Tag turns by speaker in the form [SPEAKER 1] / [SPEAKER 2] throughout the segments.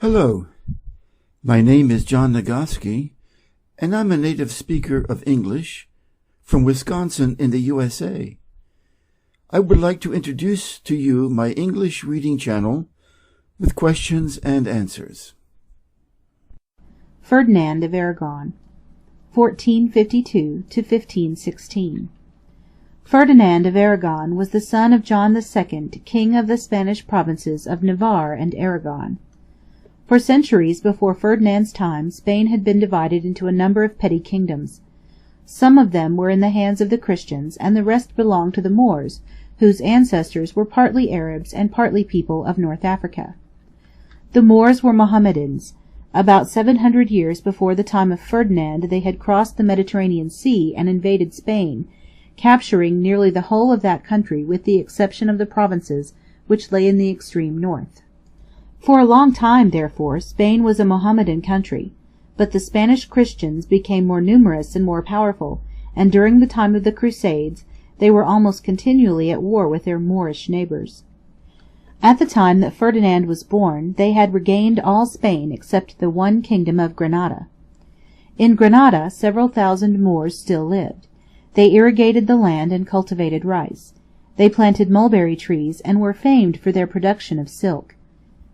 [SPEAKER 1] Hello, my name is John Nagoski, and I'm a native speaker of English from Wisconsin in the USA. I would like to introduce to you my English reading channel with questions and answers.
[SPEAKER 2] Ferdinand of Aragon, 1452 to 1516. Ferdinand of Aragon was the son of John II, King of the Spanish provinces of Navarre and Aragon. For centuries before Ferdinand's time, Spain had been divided into a number of petty kingdoms. Some of them were in the hands of the Christians, and the rest belonged to the Moors, whose ancestors were partly Arabs and partly people of North Africa. The Moors were Mohammedans. About 700 years before the time of Ferdinand they had crossed the Mediterranean Sea and invaded Spain, capturing nearly the whole of that country with the exception of the provinces which lay in the extreme north. For a long time, therefore, Spain was a Mohammedan country, but the Spanish Christians became more numerous and more powerful, and during the time of the Crusades they were almost continually at war with their Moorish neighbors. At the time that Ferdinand was born, they had regained all Spain except the one kingdom of Granada. In Granada several thousand Moors still lived. They irrigated the land and cultivated rice. They planted mulberry trees and were famed for their production of silk.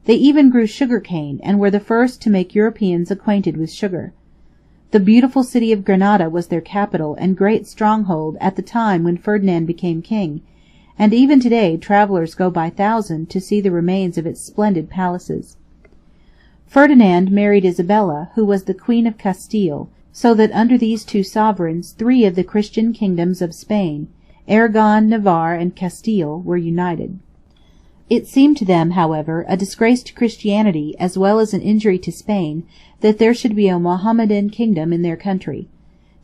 [SPEAKER 2] They even grew sugar cane, and were the first to make Europeans acquainted with sugar. The beautiful city of Granada was their capital and great stronghold at the time when Ferdinand became king, and even today travelers go by thousands to see the remains of its splendid palaces. Ferdinand married Isabella, who was the Queen of Castile, so that under these two sovereigns 3 of the Christian kingdoms of Spain, Aragon, Navarre, and Castile, were united. It seemed to them, however, a disgrace to Christianity as well as an injury to Spain that there should be a Mohammedan kingdom in their country.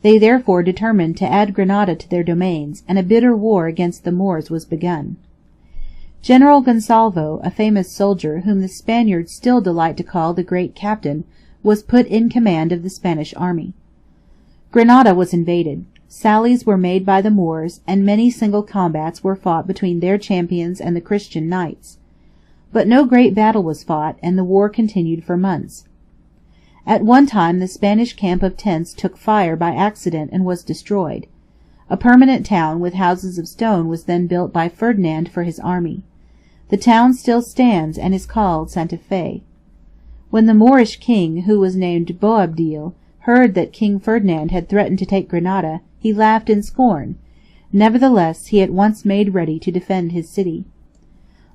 [SPEAKER 2] They therefore determined to add Granada to their domains, and a bitter war against the Moors was begun. General Gonsalvo, a famous soldier whom the Spaniards still delight to call the Great Captain, was put in command of the Spanish army. Granada was invaded. Sallies were made by the Moors, and many single combats were fought between their champions and the Christian knights. But no great battle was fought, and the war continued for months. At one time the Spanish camp of tents took fire by accident and was destroyed. A permanent town with houses of stone was then built by Ferdinand for his army. The town still stands and is called Santa Fe. When the Moorish king, who was named Boabdil, heard that King Ferdinand had threatened to take Granada, he laughed in scorn. Nevertheless, he at once made ready to defend his city.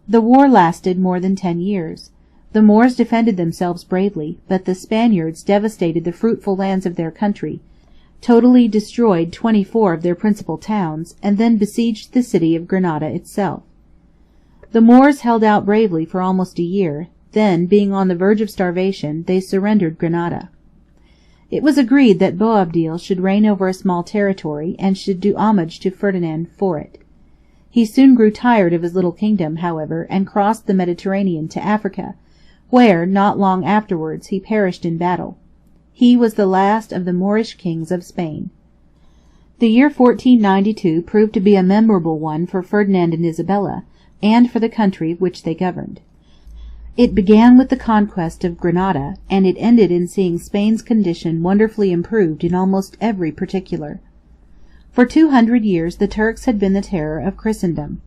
[SPEAKER 2] The war lasted more than 10 years. The Moors defended themselves bravely, but the Spaniards devastated the fruitful lands of their country, totally destroyed 24 of their principal towns, and then besieged the city of Granada itself. The Moors held out bravely for almost a year, then, being on the verge of starvation, they surrendered Granada. It was agreed that Boabdil should reign over a small territory, and should do homage to Ferdinand for it. He soon grew tired of his little kingdom, however, and crossed the Mediterranean to Africa, where, not long afterwards, he perished in battle. He was the last of the Moorish kings of Spain. The year 1492 proved to be a memorable one for Ferdinand and Isabella, and for the country which they governed. It began with the conquest of Granada, and it ended in seeing Spain's condition wonderfully improved in almost every particular. For 200 years the Turks had been the terror of Christendom.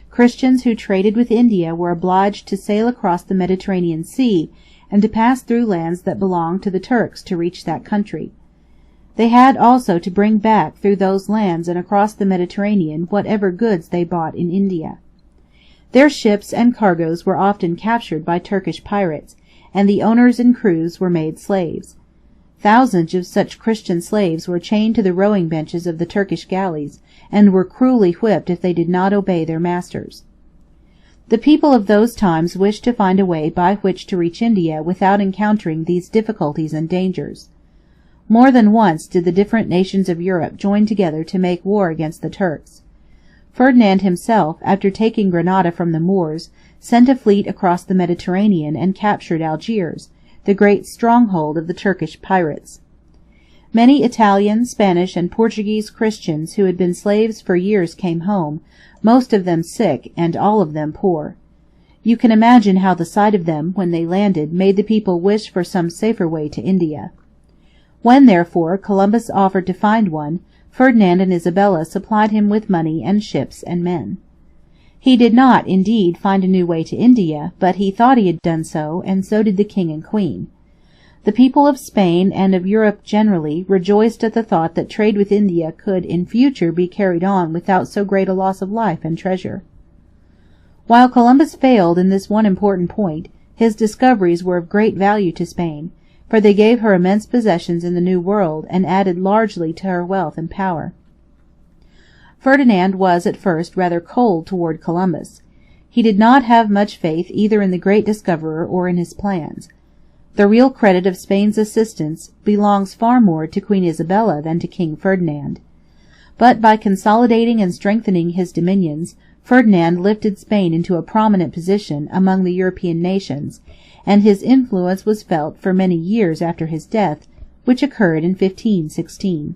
[SPEAKER 2] Christians who traded with India were obliged to sail across the Mediterranean Sea, and to pass through lands that belonged to the Turks to reach that country. They had also to bring back through those lands and across the Mediterranean whatever goods they bought in India. Their ships and cargoes were often captured by Turkish pirates, and the owners and crews were made slaves. Thousands of such Christian slaves were chained to the rowing benches of the Turkish galleys, and were cruelly whipped if they did not obey their masters. The people of those times wished to find a way by which to reach India without encountering these difficulties and dangers. More than once did the different nations of Europe join together to make war against the Turks. Ferdinand himself, after taking Granada from the Moors, sent a fleet across the Mediterranean and captured Algiers, the great stronghold of the Turkish pirates. Many Italian, Spanish, and Portuguese Christians who had been slaves for years came home, most of them sick and all of them poor. You can imagine how the sight of them, when they landed, made the people wish for some safer way to India. When, therefore, Columbus offered to find one, Ferdinand and Isabella supplied him with money and ships and men. He did not, indeed, find a new way to India, but he thought he had done so, and so did the king and queen. The people of Spain and of Europe generally rejoiced at the thought that trade with India could in future be carried on without so great a loss of life and treasure. While Columbus failed in this one important point, his discoveries were of great value to Spain, for they gave her immense possessions in the New World and added largely to her wealth and power. Ferdinand was at first rather cold toward Columbus. He did not have much faith either in the great discoverer or in his plans. The real credit of Spain's assistance belongs far more to Queen Isabella than to King Ferdinand. But by consolidating and strengthening his dominions, Ferdinand lifted Spain into a prominent position among the European nations, and his influence was felt for many years after his death, which occurred in 1516.